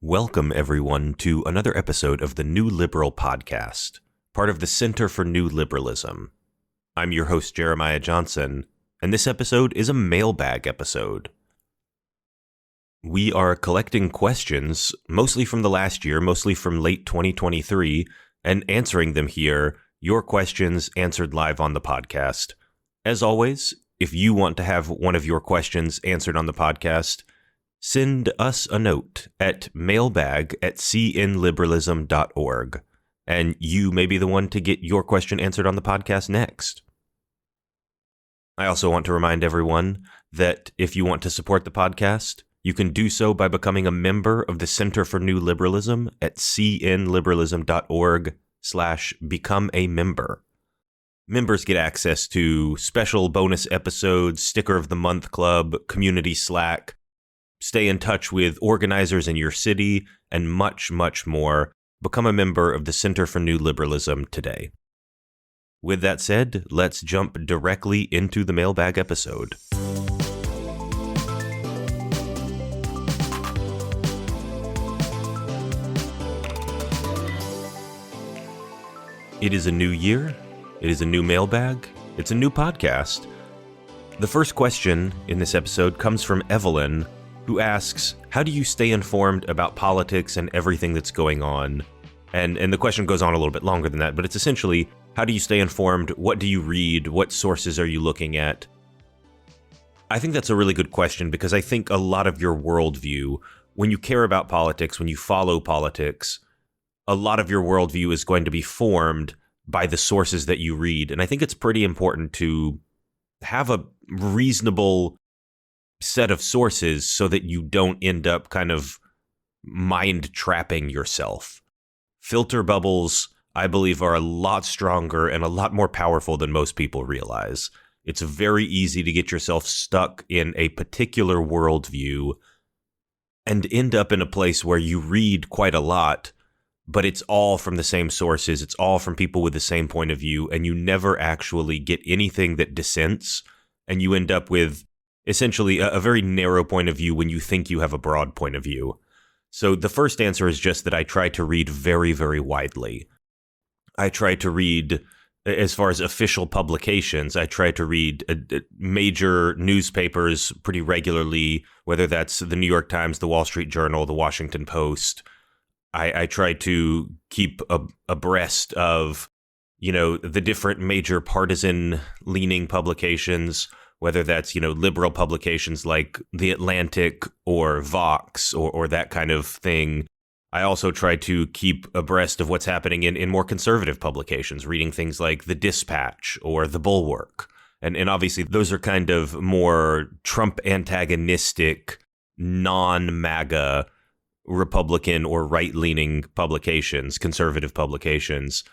Welcome, everyone, to another episode of the New Liberal Podcast, part of the Center for New Liberalism. I'm your host, Jeremiah Johnson, and this episode is a mailbag episode. We are collecting questions, mostly from the last year, mostly from late 2023, and answering them here, your questions answered live on the podcast. As always, if you want to have one of your questions answered on the podcast, send us a note at mailbag@cnliberalism.org, and you may be the one to get your question answered on the podcast next. I also want to remind everyone that if you want to support the podcast, you can do so by becoming a member of the Center for New Liberalism at cnliberalism.org/become a member. Members get access to special bonus episodes, Sticker of the Month Club, community Slack, stay in touch with organizers in your city, and much, much more. Become a member of the Center for New Liberalism today. With that said, let's jump directly into the mailbag episode. It is a new year. It is a new mailbag. It's a new podcast. The first question in this episode comes from Evelyn, who asks, how do you stay informed about politics and everything that's going on? And the question goes on a little bit longer than that, but it's essentially, how do you stay informed? What do you read? What sources are you looking at? I think that's a really good question because I think a lot of your worldview, when you care about politics, when you follow politics, a lot of your worldview is going to be formed by the sources that you read. And I think it's pretty important to have a reasonable set of sources so that you don't end up kind of mind trapping yourself. Filter bubbles, I believe, are a lot stronger and a lot more powerful than most people realize. It's very easy to get yourself stuck in a particular worldview and end up in a place where you read quite a lot, but it's all from the same sources. It's all from people with the same point of view, and you never actually get anything that dissents, and you end up with essentially a very narrow point of view when you think you have a broad point of view. So the first answer is just that I try to read very, very widely. I try to read, as far as official publications, I try to read major newspapers pretty regularly, whether that's the New York Times, the Wall Street Journal, the Washington Post. I try to keep abreast of, the different major partisan-leaning publications, whether that's, liberal publications like The Atlantic or Vox or that kind of thing. I also try to keep abreast of what's happening in more conservative publications, reading things like The Dispatch or The Bulwark. And obviously, those are kind of more Trump antagonistic, non-MAGA Republican or right-leaning publications, conservative publications.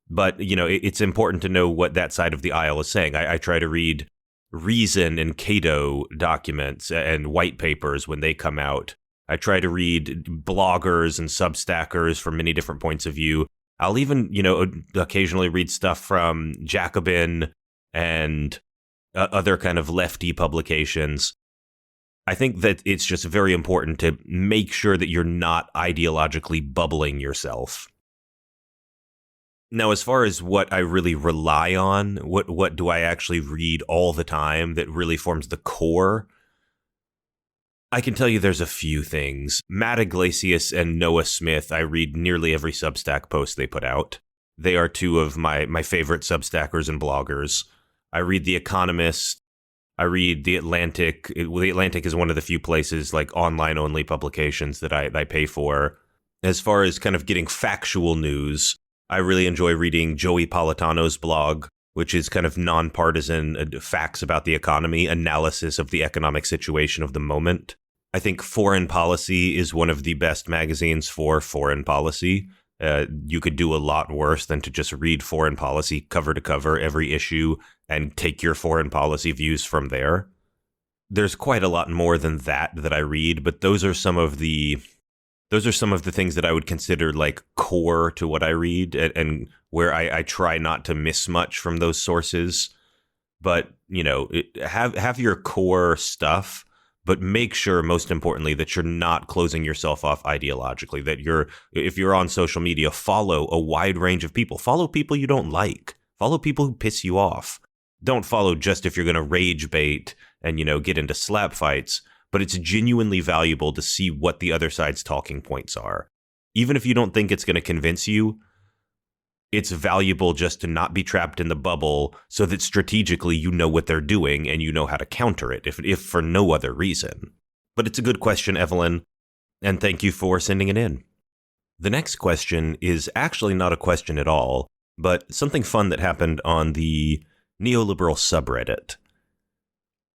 But, it's important to know what that side of the aisle is saying. I try to read Reason and Cato documents and white papers when they come out. I try to read bloggers and substackers from many different points of view. I'll even, occasionally read stuff from Jacobin and other kind of lefty publications. I think that it's just very important to make sure that you're not ideologically bubbling yourself. Now, as far as what I really rely on, what do I actually read all the time that really forms the core? I can tell you there's a few things. Matt Iglesias and Noah Smith, I read nearly every Substack post they put out. They are two of my favorite Substackers and bloggers. I read The Economist. I read The Atlantic. The Atlantic is one of the few places, like online-only publications, that I pay for. As far as kind of getting factual news, I really enjoy reading Joey Politano's blog, which is kind of nonpartisan facts about the economy, analysis of the economic situation of the moment. I think Foreign Policy is one of the best magazines for foreign policy. You could do a lot worse than to just read Foreign Policy cover to cover every issue and take your foreign policy views from there. There's quite a lot more than that I read, but those are some of the things that I would consider like core to what I read and where I try not to miss much from those sources. But, have your core stuff, but make sure, most importantly, that you're not closing yourself off ideologically, that if you're on social media, follow a wide range of people. Follow people you don't like. Follow people who piss you off. Don't follow just if you're going to rage bait and, get into slap fights, but it's genuinely valuable to see what the other side's talking points are. Even if you don't think it's going to convince you, it's valuable just to not be trapped in the bubble so that strategically you know what they're doing and you know how to counter it, if for no other reason. But it's a good question, Evelyn, and thank you for sending it in. The next question is actually not a question at all, but something fun that happened on the neoliberal subreddit.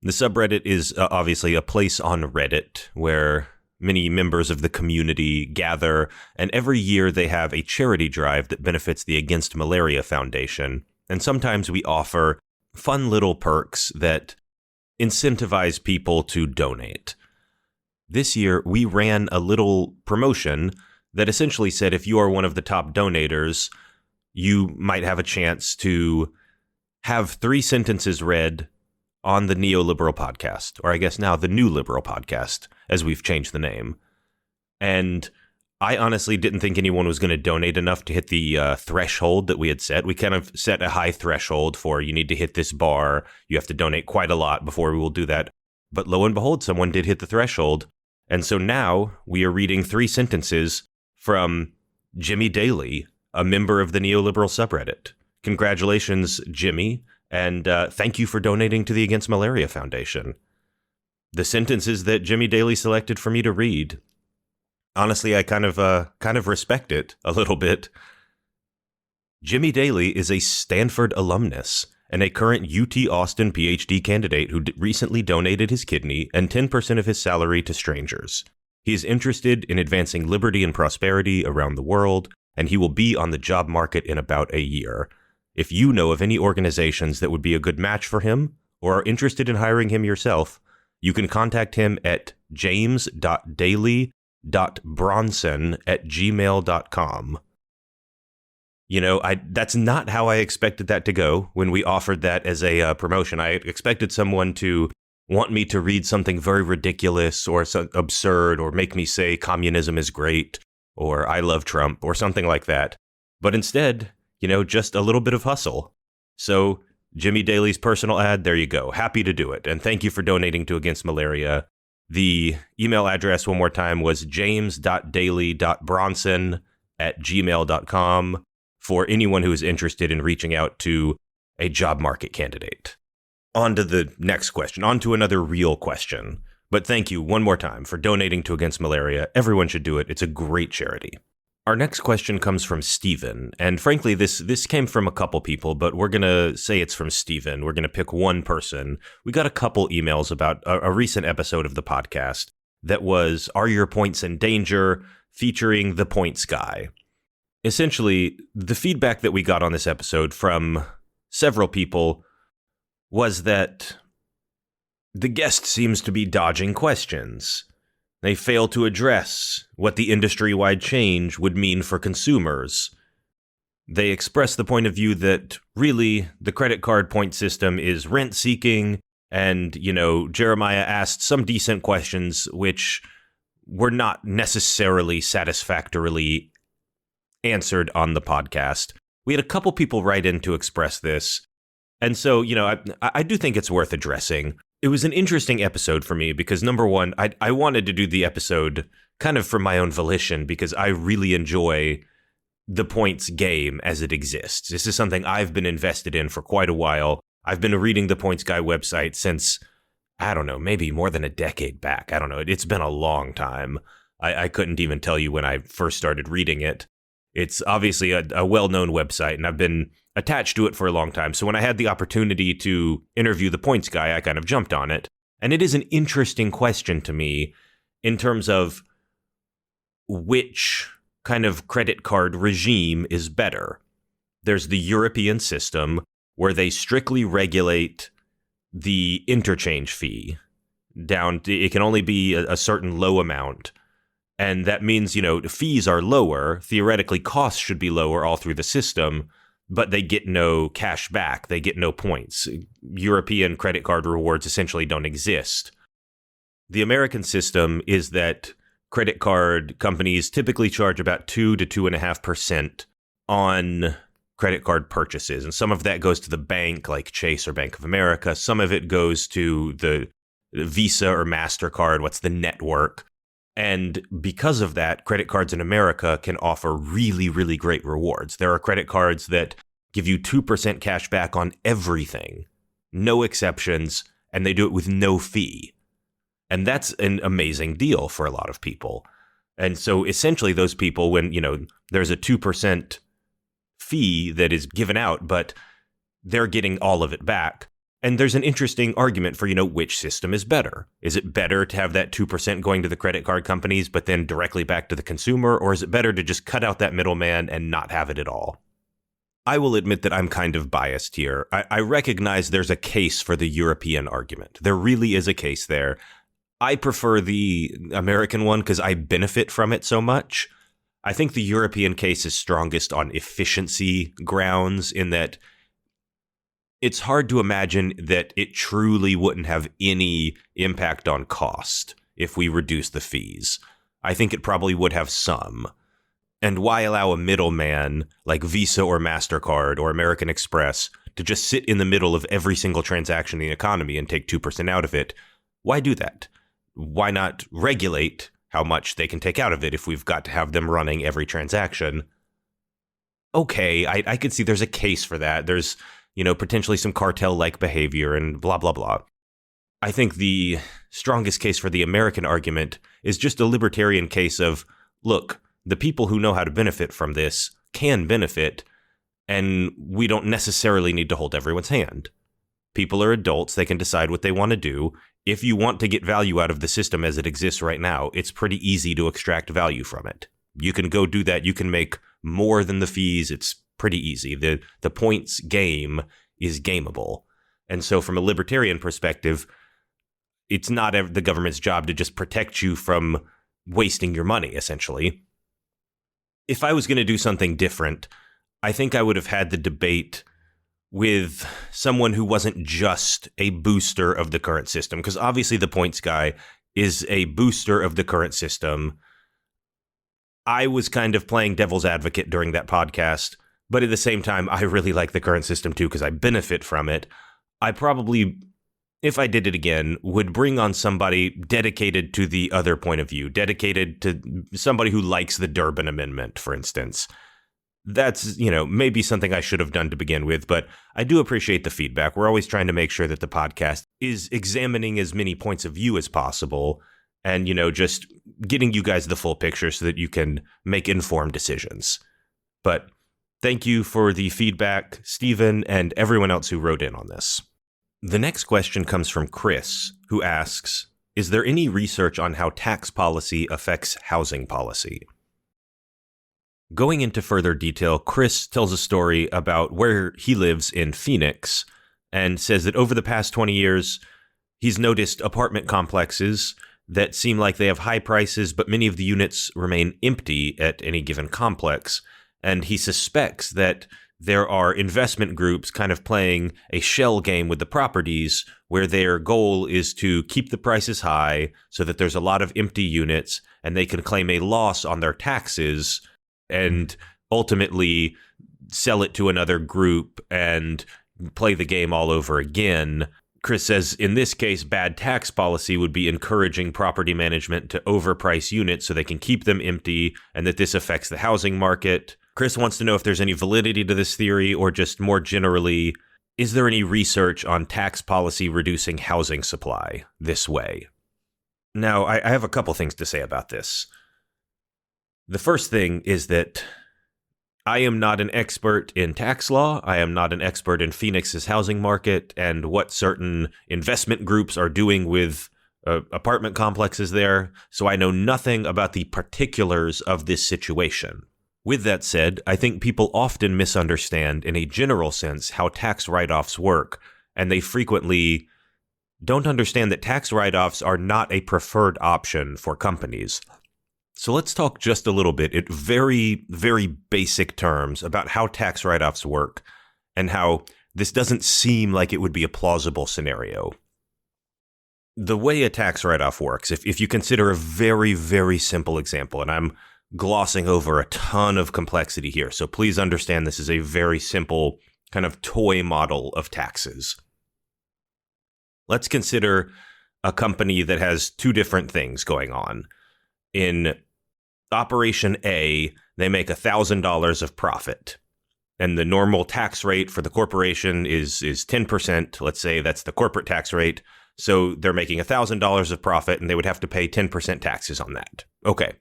The subreddit is obviously a place on Reddit where many members of the community gather, and every year they have a charity drive that benefits the Against Malaria Foundation. And sometimes we offer fun little perks that incentivize people to donate. This year, we ran a little promotion that essentially said if you are one of the top donators, you might have a chance to have 3 sentences read on the Neoliberal Podcast, or I guess now the New Liberal Podcast, as we've changed the name. And I honestly didn't think anyone was going to donate enough to hit the threshold that we had set. We kind of set a high threshold for you need to hit this bar. You have to donate quite a lot before we will do that. But lo and behold, someone did hit the threshold. And so now we are reading 3 sentences from Jimmy Daly, a member of the Neoliberal subreddit. Congratulations, Jimmy. And thank you for donating to the Against Malaria Foundation. The sentences that Jimmy Daly selected for me to read, honestly, I kind of respect it a little bit. Jimmy Daly is a Stanford alumnus and a current UT Austin PhD candidate who recently donated his kidney and 10% of his salary to strangers. He is interested in advancing liberty and prosperity around the world, and he will be on the job market in about a year. If you know of any organizations that would be a good match for him or are interested in hiring him yourself, you can contact him at james.daly.bronson@gmail.com. That's not how I expected that to go when we offered that as a promotion. I expected someone to want me to read something very ridiculous or absurd or make me say communism is great or I love Trump or something like that. But instead, just a little bit of hustle. So Jimmy Daly's personal ad, there you go. Happy to do it. And thank you for donating to Against Malaria. The email address, one more time, was james.daly.bronson@gmail.com for anyone who is interested in reaching out to a job market candidate. On to the next question, on to another real question. But thank you one more time for donating to Against Malaria. Everyone should do it. It's a great charity. Our next question comes from Steven, and frankly, this came from a couple people, but we're going to say it's from Steven. We're going to pick one person. We got a couple emails about a recent episode of the podcast that was Are Your Points in Danger? Featuring the Points Guy. Essentially, the feedback that we got on this episode from several people was that the guest seems to be dodging questions. They fail to address what the industry-wide change would mean for consumers. They express the point of view that, really, the credit card point system is rent-seeking, and, Jeremiah asked some decent questions which were not necessarily satisfactorily answered on the podcast. We had a couple people write in to express this, and so, I do think it's worth addressing. It was an interesting episode for me because, number one, I wanted to do the episode kind of from my own volition because I really enjoy the points game as it exists. This is something I've been invested in for quite a while. I've been reading the Points Guy website since, I don't know, maybe more than a decade back. I don't know. It's been a long time. I couldn't even tell you when I first started reading it. It's obviously a well-known website, and I've been attached to it for a long time. So when I had the opportunity to interview the Points Guy, I kind of jumped on it. And it is an interesting question to me in terms of which kind of credit card regime is better. There's the European system where they strictly regulate the interchange fee down to, it can only be a certain low amount. And that means, fees are lower. Theoretically, costs should be lower all through the system, but they get no cash back. They get no points. European credit card rewards essentially don't exist. The American system is that credit card companies typically charge about 2 to 2.5% on credit card purchases. And some of that goes to the bank, like Chase or Bank of America. Some of it goes to the Visa or MasterCard, what's the network. And because of that, credit cards in America can offer really, really great rewards. There are credit cards that give you 2% cash back on everything, no exceptions, and they do it with no fee. And that's an amazing deal for a lot of people. And so essentially those people, when, there's a 2% fee that is given out, but they're getting all of it back. And there's an interesting argument for, which system is better. Is it better to have that 2% going to the credit card companies, but then directly back to the consumer? Or is it better to just cut out that middleman and not have it at all? I will admit that I'm kind of biased here. I recognize there's a case for the European argument. There really is a case there. I prefer the American one because I benefit from it so much. I think the European case is strongest on efficiency grounds in that it's hard to imagine that it truly wouldn't have any impact on cost if we reduce the fees. I think it probably would have some. And why allow a middleman like Visa or MasterCard or American Express to just sit in the middle of every single transaction in the economy and take 2% out of it? Why do that? Why not regulate how much they can take out of it if we've got to have them running every transaction? Okay, I could see there's a case for that. There's, potentially some cartel-like behavior and blah, blah, blah. I think the strongest case for the American argument is just a libertarian case of, look, the people who know how to benefit from this can benefit, and we don't necessarily need to hold everyone's hand. People are adults. They can decide what they want to do. If you want to get value out of the system as it exists right now, it's pretty easy to extract value from it. You can go do that. You can make more than the fees. It's pretty easy. The points game is gameable. And so from a libertarian perspective, it's not the government's job to just protect you from wasting your money, essentially. If I was going to do something different, I think I would have had the debate with someone who wasn't just a booster of the current system, because obviously the points guy is a booster of the current system. I was kind of playing devil's advocate during that podcast, but at the same time, I really like the current system too, because I benefit from it. I probably, if I did it again, would bring on somebody dedicated to the other point of view, dedicated to somebody who likes the Durbin Amendment, for instance. That's, maybe something I should have done to begin with, but I do appreciate the feedback. We're always trying to make sure that the podcast is examining as many points of view as possible and, just getting you guys the full picture so that you can make informed decisions. But thank you for the feedback, Stephen, and everyone else who wrote in on this. The next question comes from Chris, who asks, is there any research on how tax policy affects housing policy? Going into further detail, Chris tells a story about where he lives in Phoenix and says that over the past 20 years, he's noticed apartment complexes that seem like they have high prices, but many of the units remain empty at any given complex. And he suspects that there are investment groups kind of playing a shell game with the properties where their goal is to keep the prices high so that there's a lot of empty units and they can claim a loss on their taxes and ultimately sell it to another group and play the game all over again. Chris says, in this case, bad tax policy would be encouraging property management to overprice units so they can keep them empty, and that this affects the housing market. Chris wants to know if there's any validity to this theory, or just more generally, is there any research on tax policy reducing housing supply this way? Now, I have a couple things to say about this. The first thing is that I am not an expert in tax law. I am not an expert in Phoenix's housing market and what certain investment groups are doing with apartment complexes there. So I know nothing about the particulars of this situation. With that said, I think people often misunderstand in a general sense how tax write-offs work, and they frequently don't understand that tax write-offs are not a preferred option for companies. So let's talk just a little bit in very, very basic terms about how tax write-offs work and how this doesn't seem like it would be a plausible scenario. The way a tax write-off works, if you consider a very, very simple example, and I'm glossing over a ton of complexity here, so please understand this is a very simple kind of toy model of taxes. Let's consider a company that has two different things going on. In Operation A, they make $1,000 of profit. And the normal tax rate for the corporation is 10%. Let's say that's the corporate tax rate. So they're making $1,000 of profit, and they would have to pay 10% taxes on that. Okay.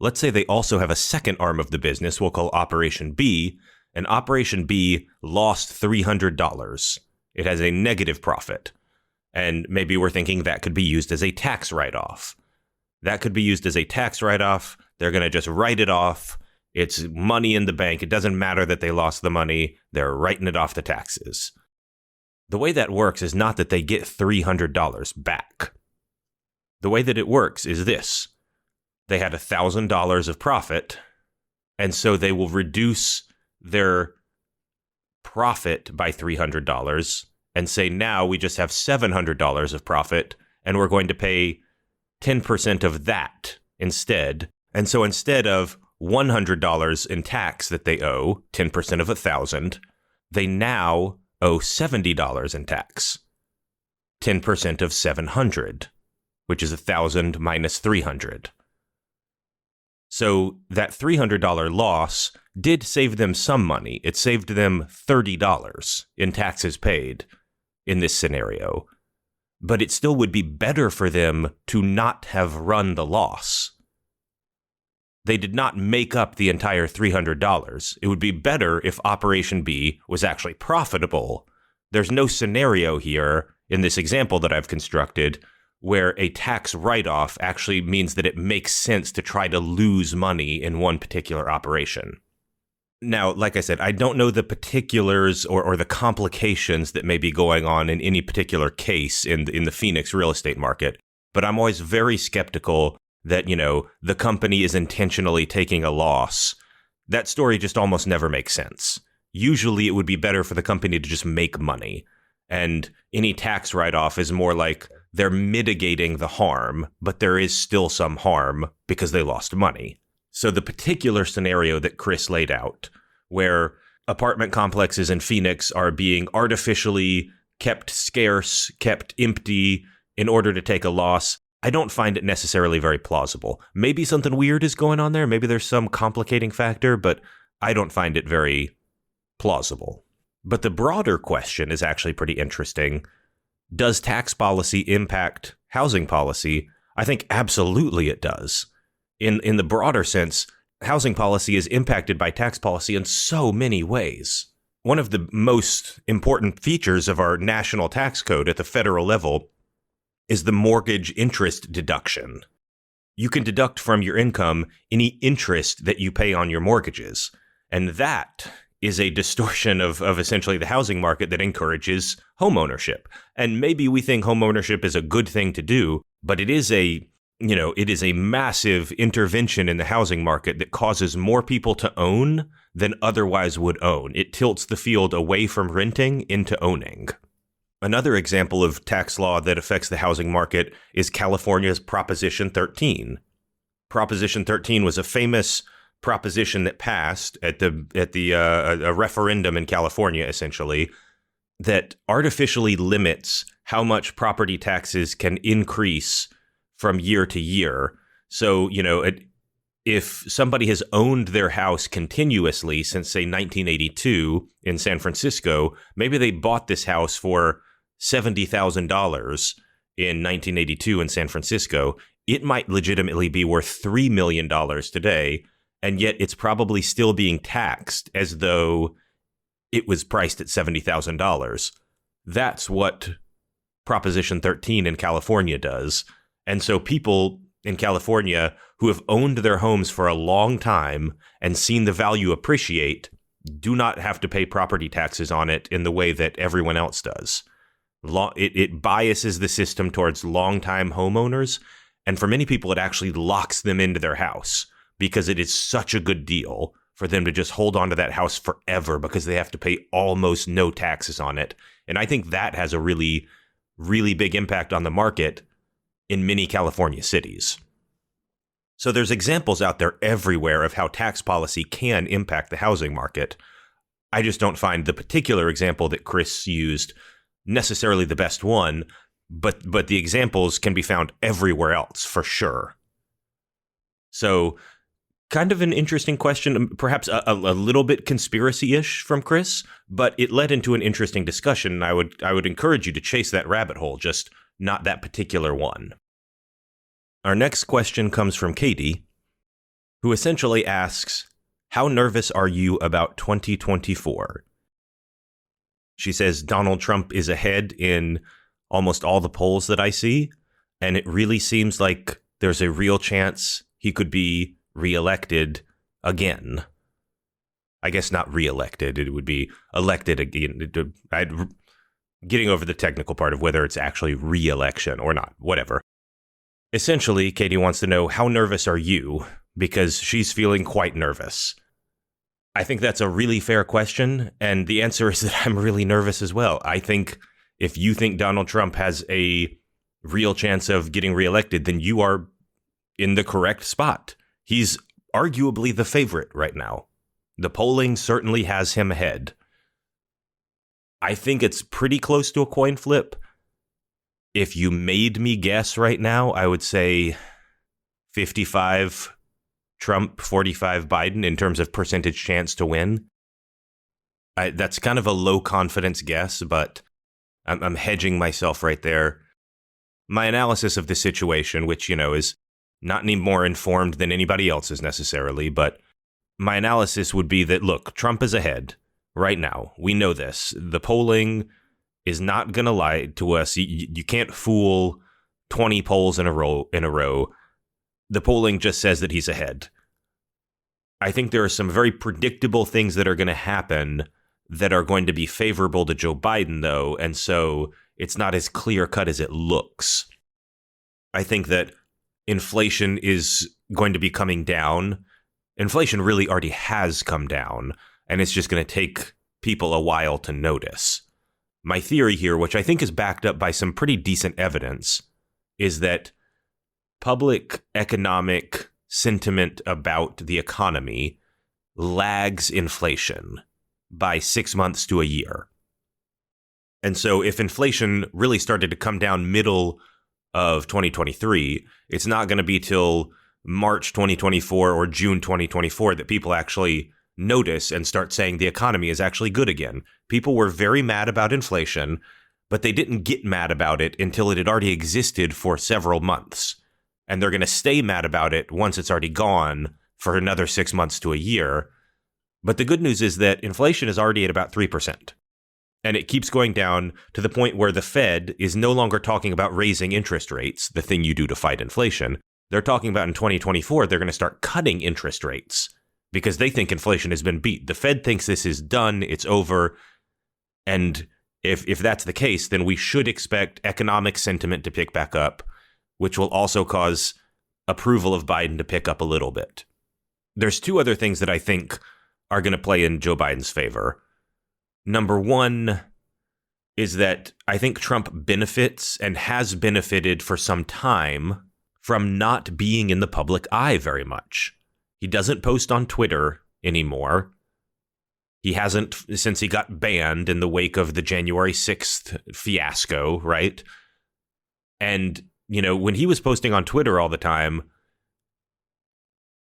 Let's say they also have a second arm of the business we'll call Operation B, and Operation B lost $300. It has a negative profit. And maybe we're thinking that could be used as a tax write-off. That could be used as a tax write-off. They're going to just write it off. It's money in the bank. It doesn't matter that they lost the money. They're writing it off the taxes. The way that works is not that they get $300 back. The way that it works is this. They had $1,000 of profit, and so they will reduce their profit by $300 and say, now we just have $700 of profit, and we're going to pay 10% of that instead. And so instead of $100 in tax that they owe, 10% of $1,000, they now owe $70 in tax, 10% of $700, which is $1,000 minus $300. So that $300 loss did save them some money. It saved them $30 in taxes paid in this scenario. But it still would be better for them to not have run the loss. They did not make up the entire $300. It would be better if Operation B was actually profitable. There's no scenario here in this example that I've constructed where a tax write-off actually means that it makes sense to try to lose money in one particular operation. Now, like I said, I don't know the particulars or the complications that may be going on in any particular case in the Phoenix real estate market, but I'm always very skeptical that, the company is intentionally taking a loss. That story just almost never makes sense. Usually it would be better for the company to just make money, and any tax write-off is more like they're mitigating the harm, but there is still some harm because they lost money. So the particular scenario that Chris laid out, where apartment complexes in Phoenix are being artificially kept scarce, kept empty in order to take a loss, I don't find it necessarily very plausible. Maybe something weird is going on there. Maybe there's some complicating factor, but I don't find it very plausible. But the broader question is actually pretty interesting. Does tax policy impact housing policy? I think absolutely it does. In the broader sense, housing policy is impacted by tax policy in so many ways. One of the most important features of our national tax code at the federal level is the mortgage interest deduction. You can deduct from your income any interest that you pay on your mortgages. And that is a distortion of essentially the housing market that encourages homeownership. And maybe we think homeownership is a good thing to do, but it is a massive intervention in the housing market that causes more people to own than otherwise would own. It tilts the field away from renting into owning. Another example of tax law that affects the housing market is California's Proposition 13. Proposition 13 was a famous proposition that passed at a referendum in California, essentially, that artificially limits how much property taxes can increase from year to year. So, if somebody has owned their house continuously since, say, 1982 in San Francisco, maybe they bought this house for $70,000 in 1982 in San Francisco, it might legitimately be worth $3 million today, and yet it's probably still being taxed as though it was priced at $70,000. That's what Proposition 13 in California does. And so people in California who have owned their homes for a long time and seen the value appreciate do not have to pay property taxes on it in the way that everyone else does. It biases the system towards longtime homeowners, and for many people, it actually locks them into their house because it is such a good deal for them to just hold on to that house forever because they have to pay almost no taxes on it. And I think that has a really really big impact on the market in many California cities. So there's examples out there everywhere of how tax policy can impact the housing market. I just don't find the particular example that Chris used necessarily the best one, but the examples can be found everywhere else for sure. So kind of an interesting question, perhaps a little bit conspiracy-ish from Chris, but it led into an interesting discussion, and I would encourage you to chase that rabbit hole, just not that particular one. Our next question comes from Katie, who essentially asks, how nervous are you about 2024? She says Donald Trump is ahead in almost all the polls that I see, and it really seems like there's a real chance he could be reelected again. I guess not reelected, it would be elected again. Getting over the technical part of whether it's actually re-election or not, whatever. Essentially, Katie wants to know, how nervous are you? Because she's feeling quite nervous. I think that's a really fair question, and the answer is that I'm really nervous as well. I think if you think Donald Trump has a real chance of getting reelected, then you are in the correct spot. He's arguably the favorite right now. The polling certainly has him ahead. I think it's pretty close to a coin flip. If you made me guess right now, I would say 55 Trump, 45 Biden in terms of percentage chance to win. That's kind of a low confidence guess, but I'm hedging myself right there. My analysis of the situation, which, is not any more informed than anybody else's necessarily, but my analysis would be that, look, Trump is ahead right now. We know this. The polling is not going to lie to us. You can't fool 20 polls in a row. The polling just says that he's ahead. I think there are some very predictable things that are going to happen that are going to be favorable to Joe Biden, though, and so it's not as clear-cut as it looks. I think that inflation is going to be coming down. Inflation really already has come down, and it's just going to take people a while to notice. My theory here, which I think is backed up by some pretty decent evidence, is that public economic sentiment about the economy lags inflation by 6 months to a year. And so if inflation really started to come down middle of 2023, it's not going to be till March 2024 or June 2024 that people actually notice and start saying the economy is actually good again. People were very mad about inflation, but they didn't get mad about it until it had already existed for several months. And they're going to stay mad about it once it's already gone for another 6 months to a year. But the good news is that inflation is already at about 3%. And it keeps going down to the point where the Fed is no longer talking about raising interest rates, the thing you do to fight inflation. They're talking about in 2024, they're going to start cutting interest rates because they think inflation has been beat. The Fed thinks this is done, it's over. And if that's the case, then we should expect economic sentiment to pick back up, which will also cause approval of Biden to pick up a little bit. There's two other things that I think are going to play in Joe Biden's favor. Number one is that I think Trump benefits and has benefited for some time from not being in the public eye very much. He doesn't post on Twitter anymore. He hasn't since he got banned in the wake of the January 6th fiasco, right? And, when he was posting on Twitter all the time,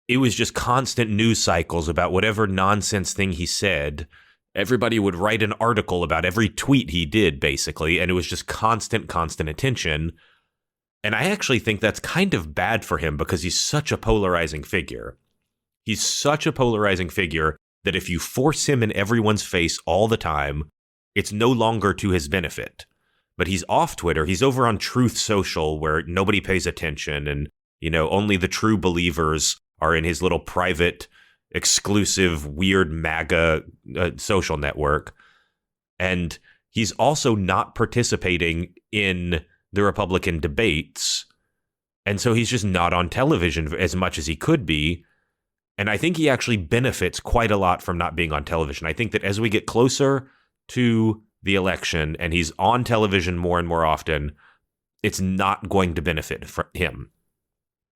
it was just constant news cycles about whatever nonsense thing he said. Everybody would write an article about every tweet he did, basically, and it was just constant attention. And I actually think that's kind of bad for him because he's such a polarizing figure. He's such a polarizing figure that if you force him in everyone's face all the time, it's no longer to his benefit. But he's off Twitter. He's over on Truth Social where nobody pays attention and, only the true believers are in his little private, exclusive, weird MAGA social network. And he's also not participating in the Republican debates. And so he's just not on television as much as he could be. And I think he actually benefits quite a lot from not being on television. I think that as we get closer to the election and he's on television more and more often, it's not going to benefit him.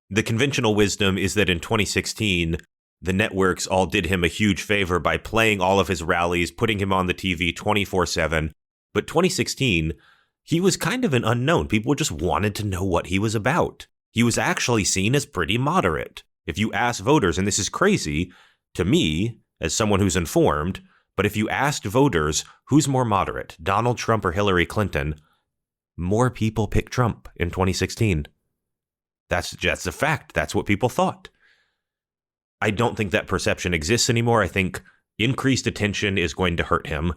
The conventional wisdom is that in 2016, the networks all did him a huge favor by playing all of his rallies, putting him on the TV 24/7. But 2016, he was kind of an unknown. People just wanted to know what he was about. He was actually seen as pretty moderate. If you ask voters, and this is crazy to me as someone who's informed, but if you asked voters who's more moderate, Donald Trump or Hillary Clinton, more people picked Trump in 2016. That's a fact. That's what people thought. I don't think that perception exists anymore. I think increased attention is going to hurt him.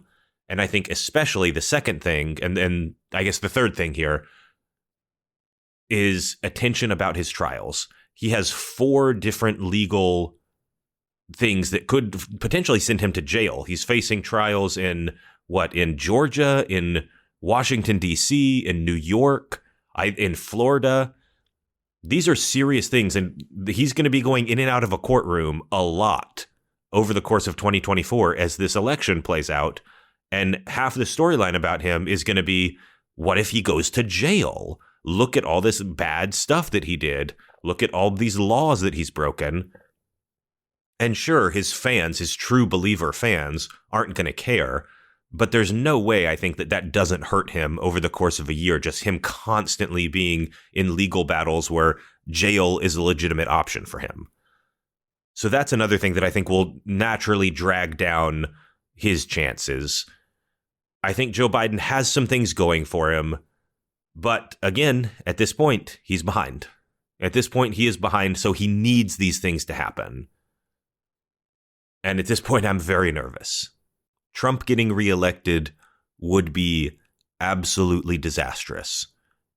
And I think especially the second thing, and I guess the third thing here, is attention about his trials. He has 4 different legal things that could potentially send him to jail. He's facing trials in Georgia, in Washington, D.C., in New York, in Florida. These are serious things, and he's going to be going in and out of a courtroom a lot over the course of 2024 as this election plays out. And half the storyline about him is going to be, what if he goes to jail? Look at all this bad stuff that he did. Look at all these laws that he's broken. And sure, his fans, his true believer fans, aren't going to care. But there's no way I think that doesn't hurt him over the course of a year, just him constantly being in legal battles where jail is a legitimate option for him. So that's another thing that I think will naturally drag down his chances. I think Joe Biden has some things going for him. But again, at this point, he's behind. At this point, he is behind, so he needs these things to happen. And at this point, I'm very nervous. Trump getting reelected would be absolutely disastrous.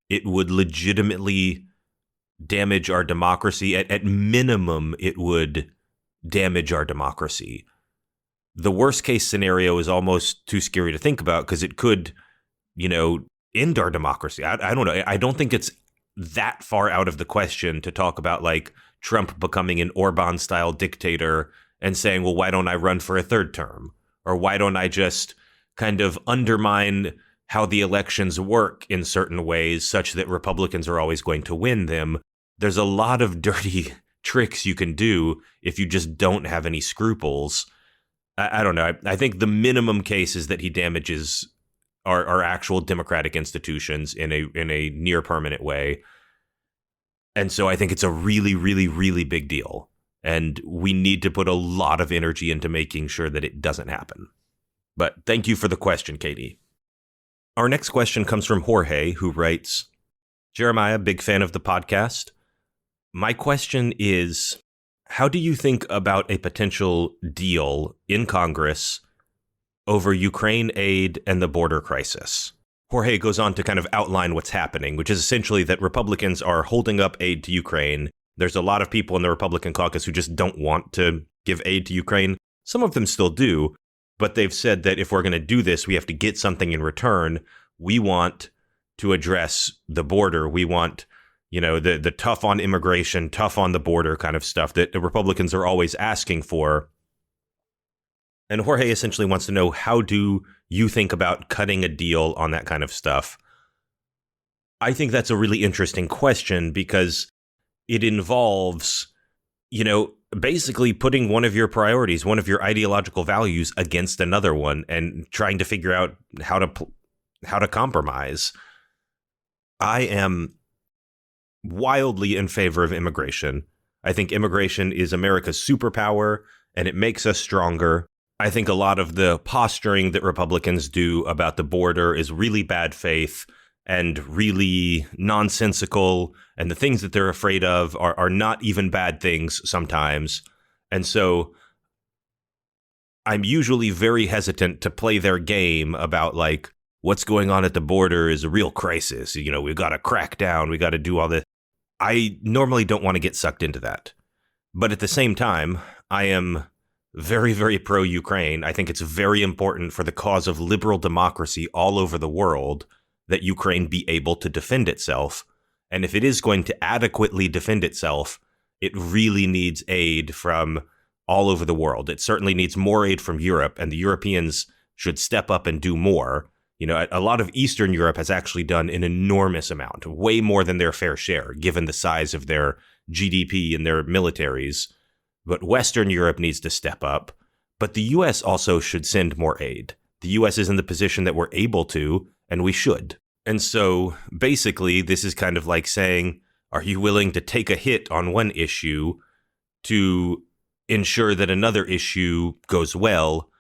It would legitimately damage our democracy. At minimum, it would damage our democracy. The worst case scenario is almost too scary to think about because it could, end our democracy. I don't know. I don't think it's that far out of the question to talk about like Trump becoming an Orban-style dictator and saying, well, why don't I run for a third term? Or why don't I just kind of undermine how the elections work in certain ways such that Republicans are always going to win them? There's a lot of dirty tricks you can do if you just don't have any scruples. I don't know. I think the minimum case is that he damages our actual democratic institutions in a near permanent way. And so I think it's a really, really, really big deal. And we need to put a lot of energy into making sure that it doesn't happen. But thank you for the question, Katie. Our next question comes from Jorge, who writes, Jeremiah, big fan of the podcast. My question is, how do you think about a potential deal in Congress over Ukraine aid and the border crisis? Jorge goes on to kind of outline what's happening, which is essentially that Republicans are holding up aid to Ukraine. There's a lot of people in the Republican caucus who just don't want to give aid to Ukraine. Some of them still do, but they've said that if we're going to do this, we have to get something in return. We want to address the border. We want, the tough on immigration, tough on the border kind of stuff that the Republicans are always asking for. And Jorge essentially wants to know, how do you think about cutting a deal on that kind of stuff? I think that's a really interesting question because it involves, basically putting one of your priorities, one of your ideological values against another one and trying to figure out how to compromise. I am wildly in favor of immigration. I think immigration is America's superpower and it makes us stronger. I think a lot of the posturing that Republicans do about the border is really bad faith and really nonsensical, and the things that they're afraid of are not even bad things sometimes. And so I'm usually very hesitant to play their game about like, what's going on at the border is a real crisis. We've got to crack down. We got to do all this. I normally don't want to get sucked into that. But at the same time, I am very, very pro-Ukraine. I think it's very important for the cause of liberal democracy all over the world that Ukraine be able to defend itself. And if it is going to adequately defend itself, it really needs aid from all over the world. It certainly needs more aid from Europe, and the Europeans should step up and do more. A lot of Eastern Europe has actually done an enormous amount, way more than their fair share, given the size of their GDP and their militaries. But Western Europe needs to step up. But the U.S. also should send more aid. The U.S. is in the position that we're able to, and we should. And so basically, this is kind of like saying, are you willing to take a hit on one issue to ensure that another issue goes well?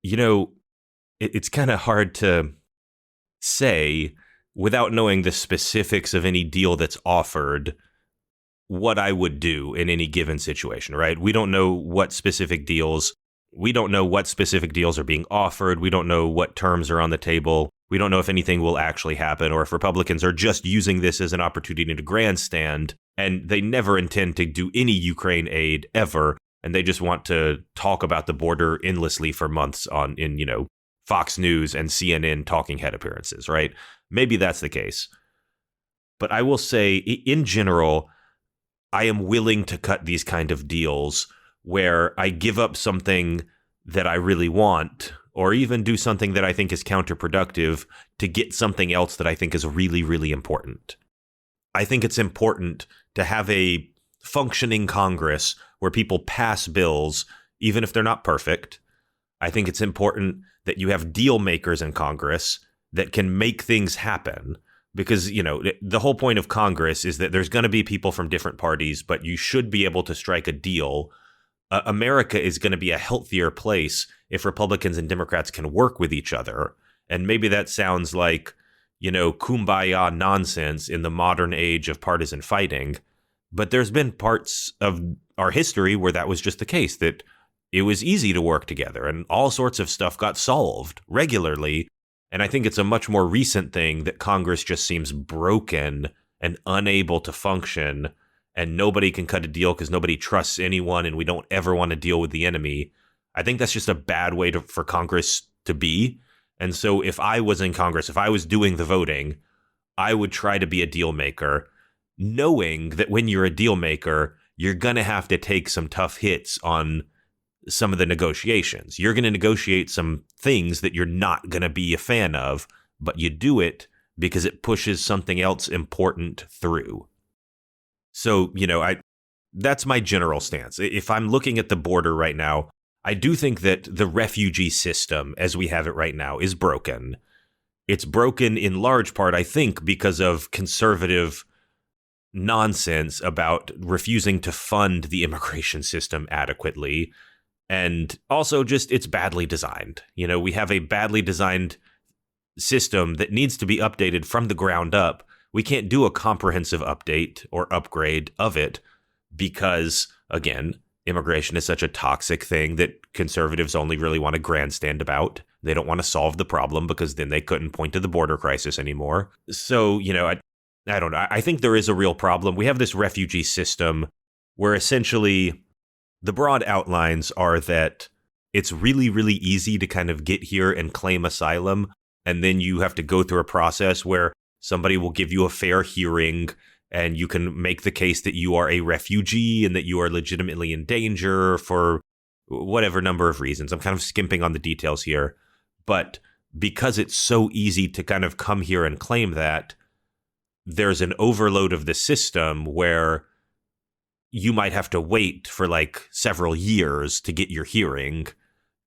It's kind of hard to say without knowing the specifics of any deal that's offered what I would do in any given situation, right? We don't know what specific deals are being offered. We don't know what terms are on the table. We don't know if anything will actually happen or if Republicans are just using this as an opportunity to grandstand, and they never intend to do any Ukraine aid ever, and they just want to talk about the border endlessly for months in Fox News and CNN talking head appearances, right? Maybe that's the case. But I will say, in general, I am willing to cut these kind of deals where I give up something that I really want, or even do something that I think is counterproductive to get something else that I think is really, really important. I think it's important to have a functioning Congress where people pass bills, even if they're not perfect. I think it's important that you have deal makers in Congress that can make things happen. Because, the whole point of Congress is that there's going to be people from different parties, but you should be able to strike a deal. America is going to be a healthier place if Republicans and Democrats can work with each other. And maybe that sounds like, kumbaya nonsense in the modern age of partisan fighting. But there's been parts of our history where that was just the case, that it was easy to work together and all sorts of stuff got solved regularly. And I think it's a much more recent thing that Congress just seems broken and unable to function, and nobody can cut a deal because nobody trusts anyone and we don't ever want to deal with the enemy. I think that's just a bad way for Congress to be. And so if I was in Congress, if I was doing the voting, I would try to be a deal maker, knowing that when you're a deal maker, you're going to have to take some tough hits on some of the negotiations. You're going to negotiate some things that you're not going to be a fan of, but you do it because it pushes something else important through. So, that's my general stance. If I'm looking at the border right now, I do think that the refugee system as we have it right now is broken. It's broken in large part, I think, because of conservative nonsense about refusing to fund the immigration system adequately. And also just it's badly designed. We have a badly designed system that needs to be updated from the ground up. We can't do a comprehensive update or upgrade of it because, again, immigration is such a toxic thing that conservatives only really want to grandstand about. They don't want to solve the problem because then they couldn't point to the border crisis anymore. So, I don't know. I think there is a real problem. We have this refugee system where essentially the broad outlines are that it's really, really easy to kind of get here and claim asylum. And then you have to go through a process where somebody will give you a fair hearing and you can make the case that you are a refugee and that you are legitimately in danger for whatever number of reasons. I'm kind of skimping on the details here. But because it's so easy to kind of come here and claim that, there's an overload of the system where you might have to wait for like several years to get your hearing.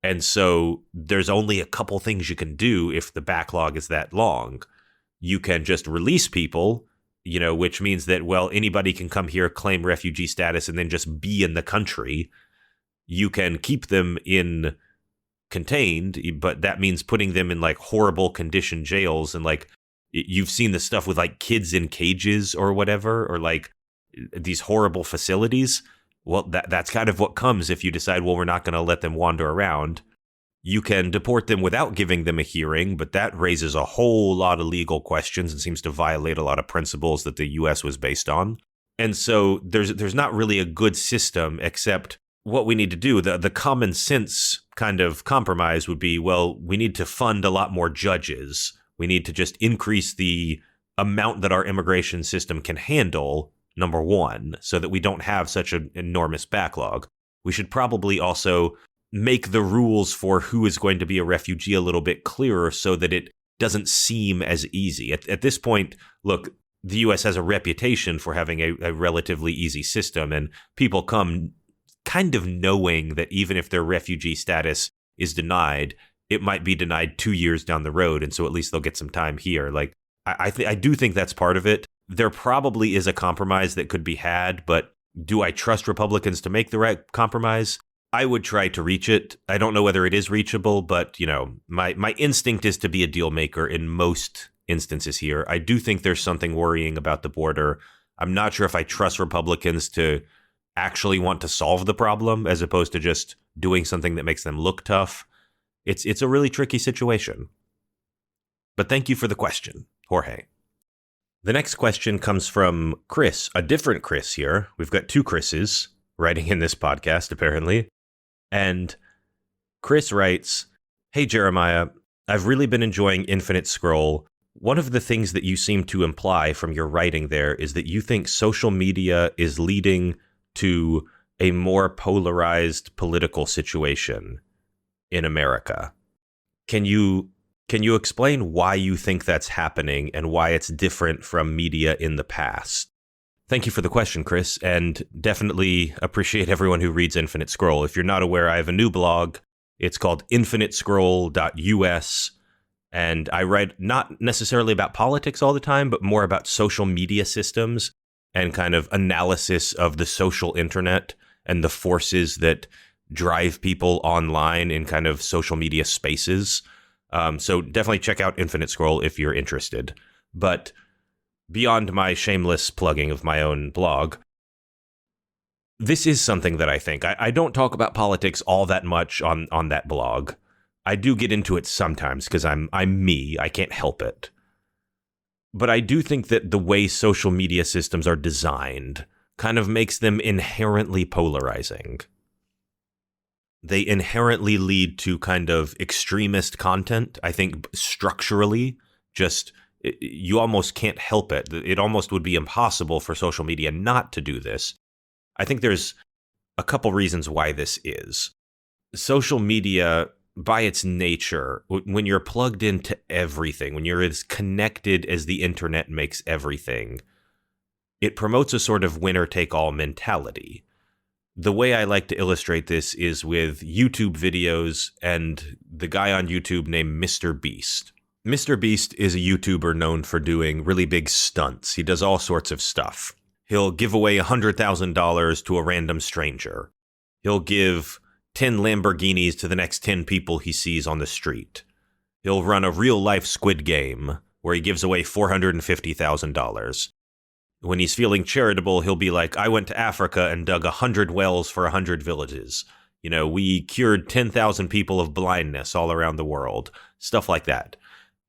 And so there's only a couple things you can do if the backlog is that long. You can just release people, which means that, well, anybody can come here, claim refugee status, and then just be in the country. You can keep them contained, but that means putting them in like horrible condition jails. And like, you've seen the stuff with like kids in cages or whatever, or like these horrible facilities. Well, that's kind of what comes if you decide, well, we're not going to let them wander around. You can deport them without giving them a hearing, but that raises a whole lot of legal questions and seems to violate a lot of principles that the U.S. was based on. And so there's not really a good system, except what we need to do. The common sense kind of compromise would be, well, we need to fund a lot more judges. We need to just increase the amount that our immigration system can handle, number one, so that we don't have such an enormous backlog. We should probably also make the rules for who is going to be a refugee a little bit clearer so that it doesn't seem as easy. At this point, look, the U.S. has a reputation for having a relatively easy system, and people come kind of knowing that even if their refugee status is denied, it might be denied 2 years down the road, and so at least they'll get some time here. Like, I do think that's part of it. There probably is a compromise that could be had, but do I trust Republicans to make the right compromise? I would try to reach it. I don't know whether it is reachable, but, my instinct is to be a deal maker in most instances here. I do think there's something worrying about the border. I'm not sure if I trust Republicans to actually want to solve the problem as opposed to just doing something that makes them look tough. It's a really tricky situation. But thank you for the question, Jorge. The next question comes from Chris, a different Chris here. We've got two Chris's writing in this podcast, apparently. And Chris writes, "Hey, Jeremiah, I've really been enjoying Infinite Scroll. One of the things that you seem to imply from your writing there is that you think social media is leading to a more polarized political situation in America. Can you explain why you think that's happening and why it's different from media in the past?" Thank you for the question, Chris, and definitely appreciate everyone who reads Infinite Scroll. If you're not aware, I have a new blog. It's called infinitescroll.us. And I write not necessarily about politics all the time, but more about social media systems and kind of analysis of the social internet and the forces that drive people online in kind of social media spaces. So definitely check out Infinite Scroll if you're interested. But beyond my shameless plugging of my own blog, this is something that I think. I don't talk about politics all that much on that blog. I do get into it sometimes because I'm me. I can't help it. But I do think that the way social media systems are designed kind of makes them inherently polarizing. They inherently lead to kind of extremist content. I think structurally, you almost can't help it. It almost would be impossible for social media not to do this. I think there's a couple reasons why this is. Social media, by its nature, when you're plugged into everything, when you're as connected as the internet makes everything, it promotes a sort of winner-take-all mentality. The way I like to illustrate this is with YouTube videos and the guy on YouTube named Mr. Beast. Mr. Beast is a YouTuber known for doing really big stunts. He does all sorts of stuff. He'll give away $100,000 to a random stranger. He'll give 10 Lamborghinis to the next 10 people he sees on the street. He'll run a real-life Squid Game where he gives away $450,000. When he's feeling charitable, he'll be like, "I went to Africa and dug 100 wells for 100 villages. We cured 10,000 people of blindness all around the world." Stuff like that.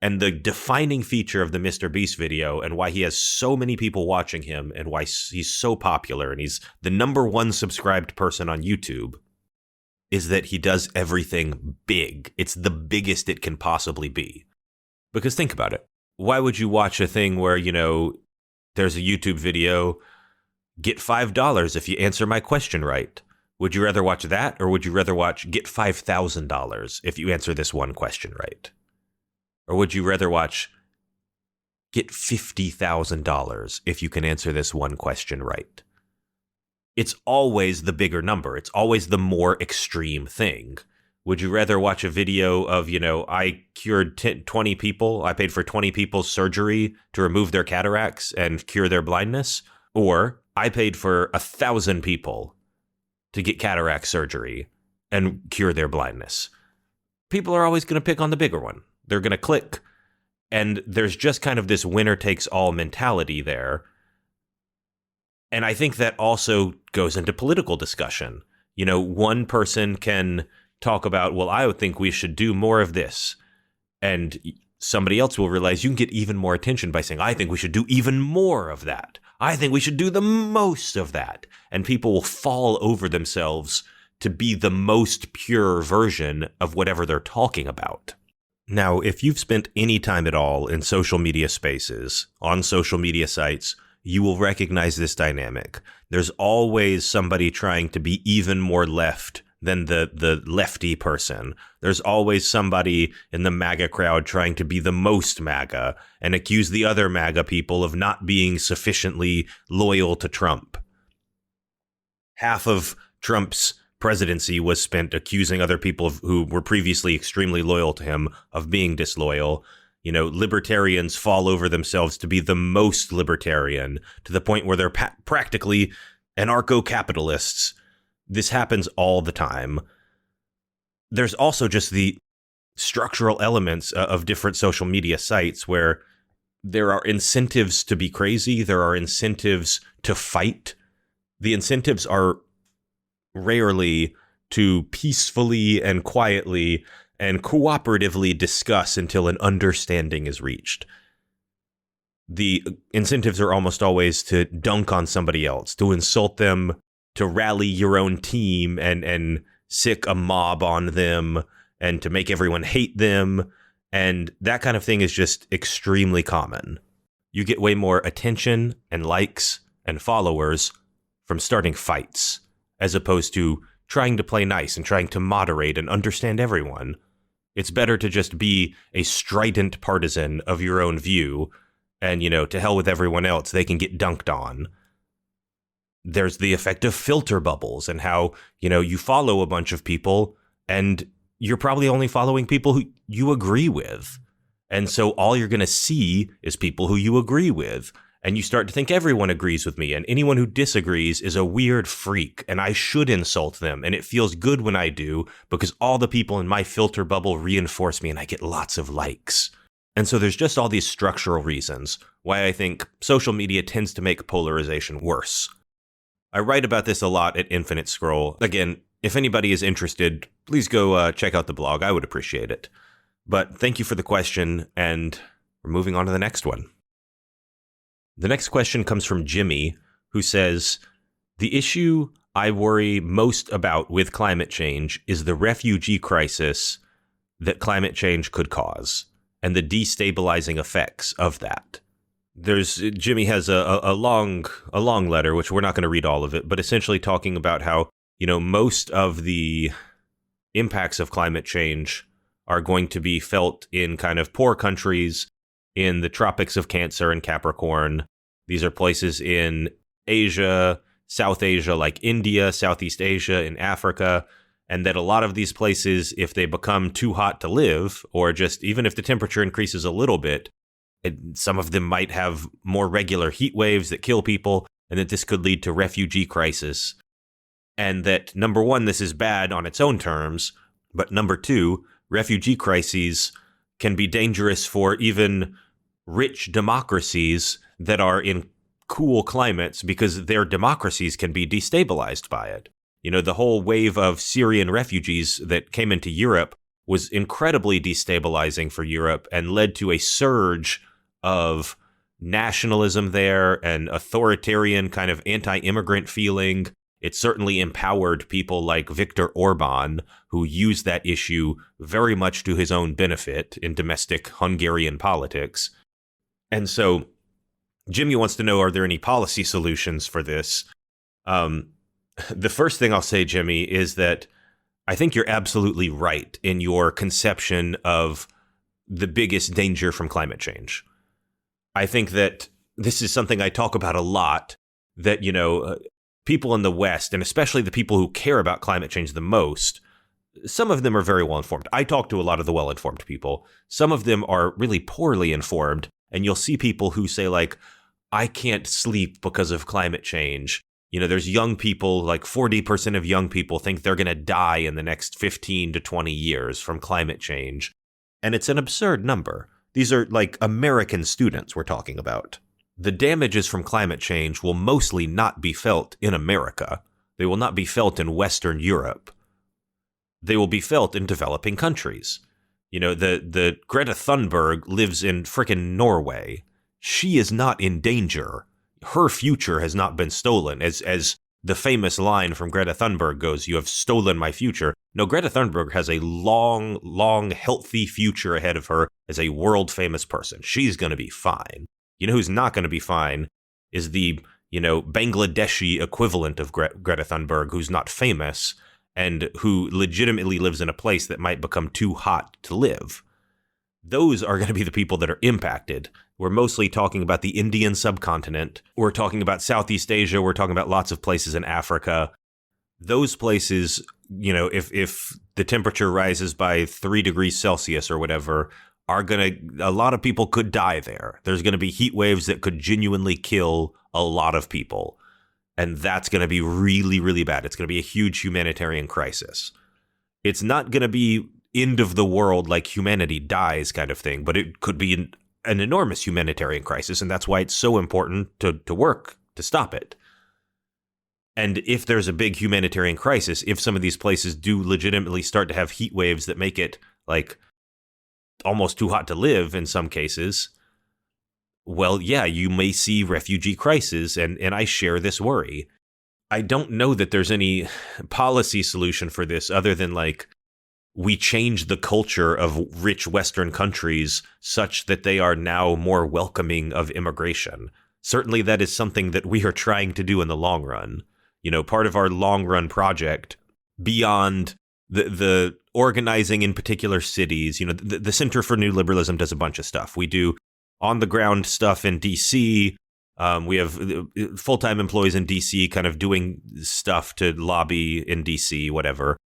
And the defining feature of the Mr. Beast video and why he has so many people watching him and why he's so popular and he's the #1 subscribed person on YouTube is that he does everything big. It's the biggest it can possibly be. Because think about it. Why would you watch a thing where, there's a YouTube video, get $5 if you answer my question right? Would you rather watch that, or would you rather watch get $5,000 if you answer this one question right? Or would you rather watch get $50,000 if you can answer this one question right? It's always the bigger number. It's always the more extreme thing. Would you rather watch a video of, I cured 20 people, I paid for 20 people's surgery to remove their cataracts and cure their blindness? Or I paid for 1,000 people to get cataract surgery and cure their blindness? People are always going to pick on the bigger one. They're going to click. And there's just kind of this winner takes all mentality there. And I think that also goes into political discussion. One person can talk about, well, I would think we should do more of this. And somebody else will realize you can get even more attention by saying, I think we should do even more of that. I think we should do the most of that. And people will fall over themselves to be the most pure version of whatever they're talking about. Now, if you've spent any time at all in social media spaces, on social media sites, you will recognize this dynamic. There's always somebody trying to be even more left than the lefty person. There's always somebody in the MAGA crowd trying to be the most MAGA and accuse the other MAGA people of not being sufficiently loyal to Trump. Half of Trump's presidency was spent accusing other people who were previously extremely loyal to him of being disloyal. You know, libertarians fall over themselves to be the most libertarian, to the point where they're practically anarcho-capitalists. This happens all the time. There's also just the structural elements of different social media sites where there are incentives to be crazy. There are incentives to fight. The incentives are rarely to peacefully and quietly and cooperatively discuss until an understanding is reached. The incentives are almost always to dunk on somebody else, to insult them, to rally your own team and sick a mob on them, and to make everyone hate them. And that kind of thing is just extremely common. You get way more attention and likes and followers from starting fights, as opposed to trying to play nice and trying to moderate and understand everyone. It's better to just be a strident partisan of your own view, and, you know, to hell with everyone else, they can get dunked on. There's the effect of filter bubbles and how, you know, you follow a bunch of people and you're probably only following people who you agree with. And so all you're going to see is people who you agree with. And you start to think everyone agrees with me, and anyone who disagrees is a weird freak, and I should insult them. And it feels good when I do, because all the people in my filter bubble reinforce me and I get lots of likes. And so there's just all these structural reasons why I think social media tends to make polarization worse. I write about this a lot at Infinite Scroll. Again, if anybody is interested, please go check out the blog. I would appreciate it. But thank you for the question, and we're moving on to the next one. The next question comes from Jimmy, who says, "The issue I worry most about with climate change is the refugee crisis that climate change could cause and the destabilizing effects of that." Jimmy has a long letter, which we're not going to read all of it, but essentially talking about how, you know, most of the impacts of climate change are going to be felt in kind of poor countries in the tropics of Cancer and Capricorn. These are places in Asia, South Asia, like India, Southeast Asia, in Africa, and that a lot of these places, if they become too hot to live, or just even if the temperature increases a little bit, some of them might have more regular heat waves that kill people, and that this could lead to refugee crisis. And that, number one, this is bad on its own terms, but number two, refugee crises can be dangerous for even rich democracies that are in cool climates, because their democracies can be destabilized by it. You know, the whole wave of Syrian refugees that came into Europe was incredibly destabilizing for Europe and led to a surge of nationalism there and authoritarian kind of anti-immigrant feeling. It certainly empowered people like Viktor Orban, who used that issue very much to his own benefit in domestic Hungarian politics. And so Jimmy wants to know, are there any policy solutions for this? The first thing I'll say, Jimmy, is that I think you're absolutely right in your conception of the biggest danger from climate change. I think that this is something I talk about a lot, that, you know, people in the West, and especially the people who care about climate change the most, some of them are very well informed. I talk to a lot of the well-informed people. Some of them are really poorly informed, and you'll see people who say, like, I can't sleep because of climate change. You know, there's young people, like 40% of young people think they're going to die in the next 15 to 20 years from climate change. And it's an absurd number. These are like American students we're talking about. The damages from climate change will mostly not be felt in America. They will not be felt in Western Europe. They will be felt in developing countries. You know, the Greta Thunberg lives in frickin' Norway. She is not in danger. Her future has not been stolen. As the famous line from Greta Thunberg goes, "You have stolen my future." No, Greta Thunberg has a long, healthy future ahead of her as a world-famous person. She's going to be fine. You know who's not going to be fine is the, you know, Bangladeshi equivalent of Greta Thunberg, who's not famous, and who legitimately lives in a place that might become too hot to live. Those are going to be the people that are impacted. We're mostly talking about the Indian subcontinent. We're talking about Southeast Asia. We're talking about lots of places in Africa. Those places, if the temperature rises by 3 degrees Celsius or whatever, a lot of people could die there. There's going to be heat waves that could genuinely kill a lot of people. And that's going to be really, really bad. It's going to be a huge humanitarian crisis. It's not going to be end of the world, like humanity dies kind of thing, but it could be an enormous humanitarian crisis, and that's why it's so important to work to stop it. And if there's a big humanitarian crisis, if some of these places do legitimately start to have heat waves that make it like almost too hot to live in some cases, well, yeah, you may see refugee crises, and I share this worry. I don't know that there's any policy solution for this other than like we change the culture of rich Western countries such that they are now more welcoming of immigration. Certainly that is something that we are trying to do in the long run. Part of our long run project, beyond the organizing in particular cities, the Center for New Liberalism does a bunch of stuff. We do on the ground stuff in DC. We have full-time employees in DC kind of doing stuff to lobby in DC, whatever.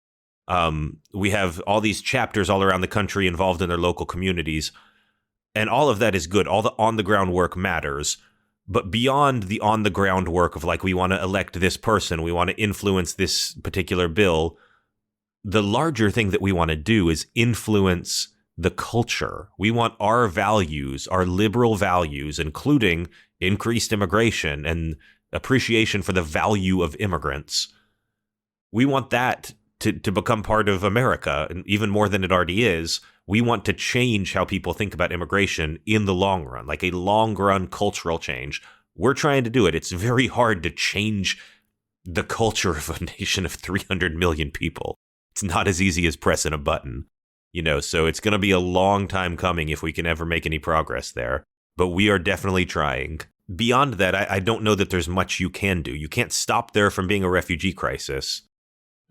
We have all these chapters all around the country involved in their local communities, and all of that is good. All the on-the-ground work matters, but beyond the on-the-ground work of like, we want to elect this person, we want to influence this particular bill, the larger thing that we want to do is influence the culture. We want our values, our liberal values, including increased immigration and appreciation for the value of immigrants. We want that to become part of America, and even more than it already is. We want to change how people think about immigration in the long run, like a long-run cultural change. We're trying to do it. It's very hard to change the culture of a nation of 300 million people. It's not as easy as pressing a button, so it's going to be a long time coming if we can ever make any progress there. But we are definitely trying. Beyond that, I don't know that there's much you can do. You can't stop there from being a refugee crisis.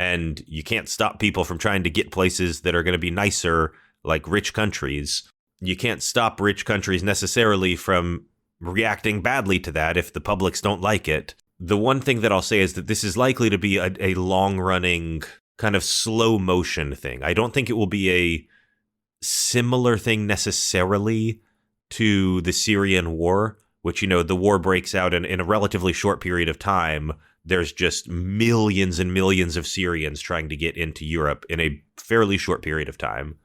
And you can't stop people from trying to get places that are going to be nicer, like rich countries. You can't stop rich countries necessarily from reacting badly to that if the publics don't like it. The one thing that I'll say is that this is likely to be a long-running kind of slow motion thing. I don't think it will be a similar thing necessarily to the Syrian war, which, the war breaks out in a relatively short period of time. There's just millions and millions of Syrians trying to get into Europe in a fairly short period of time.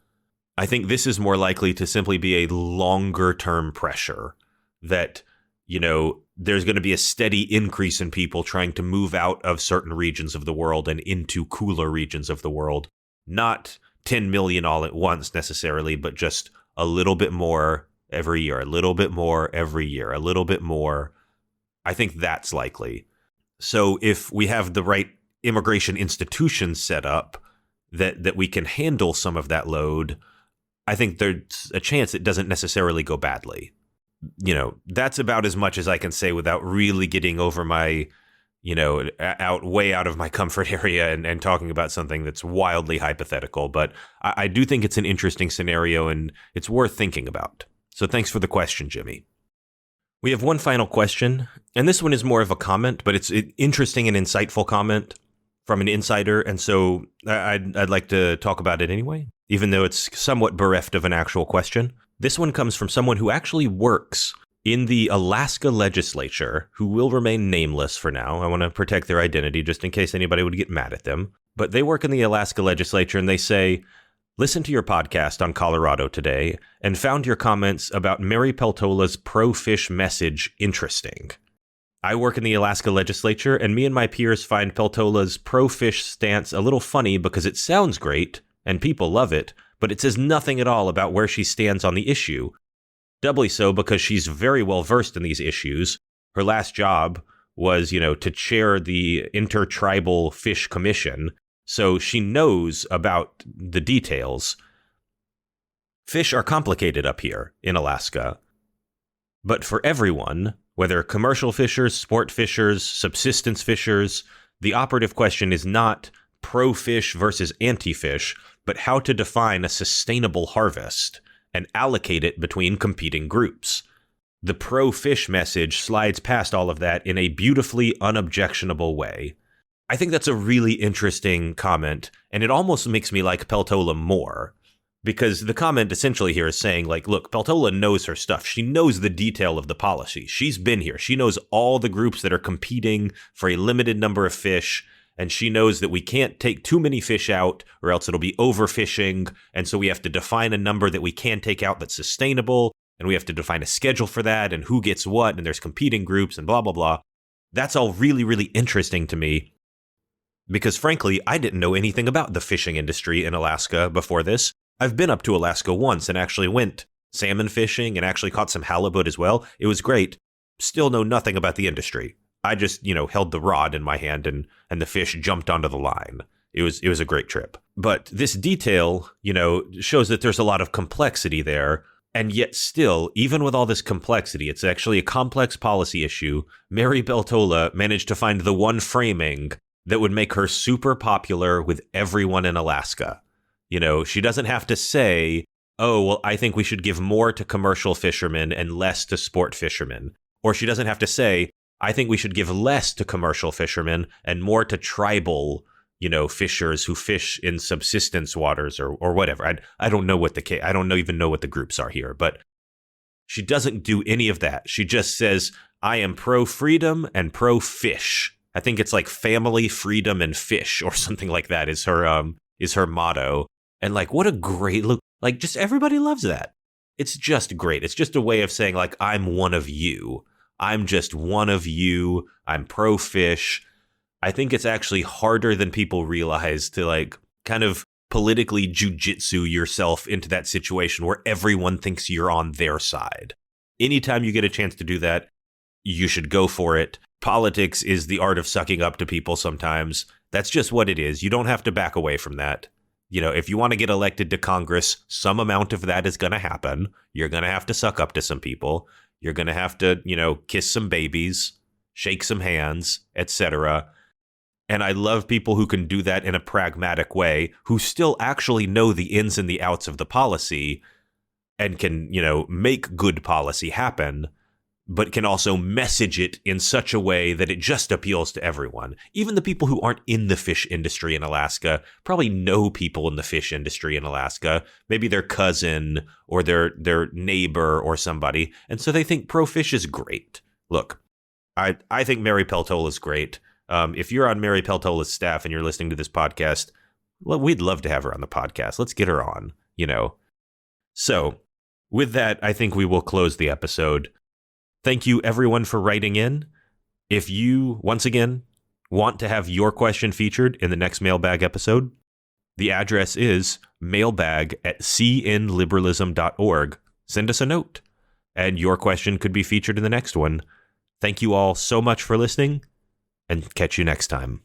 I think this is more likely to simply be a longer term pressure that, there's going to be a steady increase in people trying to move out of certain regions of the world and into cooler regions of the world. Not 10 million all at once necessarily, but just a little bit more every year, a little bit more every year, a little bit more. I think that's likely. So if we have the right immigration institutions set up that we can handle some of that load, I think there's a chance it doesn't necessarily go badly. That's about as much as I can say without really getting over my, way out of my comfort area and talking about something that's wildly hypothetical. But I do think it's an interesting scenario and it's worth thinking about. So thanks for the question, Jimmy. We have one final question, and this one is more of a comment, but it's an interesting and insightful comment from an insider, and so I'd like to talk about it anyway, even though it's somewhat bereft of an actual question. This one comes from someone who actually works in the Alaska legislature, who will remain nameless for now. I want to protect their identity just in case anybody would get mad at them. But they work in the Alaska legislature, and they say, "Listen to your podcast on Colorado today and found your comments about Mary Peltola's pro-fish message interesting. I work in the Alaska legislature, and me and my peers find Peltola's pro-fish stance a little funny because it sounds great, and people love it, but it says nothing at all about where she stands on the issue. Doubly so because she's very well versed in these issues. Her last job was, to chair the Intertribal Fish Commission, so she knows about the details. Fish are complicated up here in Alaska. But for everyone, whether commercial fishers, sport fishers, subsistence fishers, the operative question is not pro-fish versus anti-fish, but how to define a sustainable harvest and allocate it between competing groups. The pro-fish message slides past all of that in a beautifully unobjectionable way. I think that's a really interesting comment, and it almost makes me like Peltola more. Because the comment essentially here is saying, like, look, Peltola knows her stuff. She knows the detail of the policy. She's been here. She knows all the groups that are competing for a limited number of fish, and she knows that we can't take too many fish out or else it'll be overfishing, and so we have to define a number that we can take out that's sustainable, and we have to define a schedule for that, and who gets what, and there's competing groups, and blah, blah, blah. That's all really, really interesting to me, because frankly, I didn't know anything about the fishing industry in Alaska before this. I've been up to Alaska once and actually went salmon fishing and actually caught some halibut as well. It was great. Still know nothing about the industry. I just, held the rod in my hand and the fish jumped onto the line. It was a great trip. But this detail, shows that there's a lot of complexity there. And yet still, even with all this complexity, it's actually a complex policy issue. Mary Peltola managed to find the one framing that would make her super popular with everyone in Alaska. She doesn't have to say, oh, well, I think we should give more to commercial fishermen and less to sport fishermen. Or she doesn't have to say, I think we should give less to commercial fishermen and more to tribal, fishers who fish in subsistence waters or whatever. I don't know I don't even know what the groups are here, but she doesn't do any of that. She just says, I am pro-freedom and pro-fish. I think it's like family, freedom, and fish or something like that is her motto. And like, what a great look. Like, just everybody loves that. It's just great. It's just a way of saying, like, I'm one of you. I'm just one of you. I'm pro-fish. I think it's actually harder than people realize to, like, kind of politically jujitsu yourself into that situation where everyone thinks you're on their side. Anytime you get a chance to do that, you should go for it. Politics is the art of sucking up to people sometimes. That's just what it is. You don't have to back away from that. If you want to get elected to Congress, some amount of that is going to happen. You're going to have to suck up to some people. You're going to have to, kiss some babies, shake some hands, etc. And I love people who can do that in a pragmatic way, who still actually know the ins and the outs of the policy and can, make good policy happen, but can also message it in such a way that it just appeals to everyone. Even the people who aren't in the fish industry in Alaska probably know people in the fish industry in Alaska, maybe their cousin or their neighbor or somebody, and so they think pro-fish is great. Look, I think Mary Peltola is great. If you're on Mary Peltola's staff and you're listening to this podcast, well, we'd love to have her on the podcast. Let's get her on, So, with that, I think we will close the episode. Thank you, everyone, for writing in. If you, once again, want to have your question featured in the next mailbag episode, the address is mailbag@cnliberalism.org. Send us a note, and your question could be featured in the next one. Thank you all so much for listening, and catch you next time.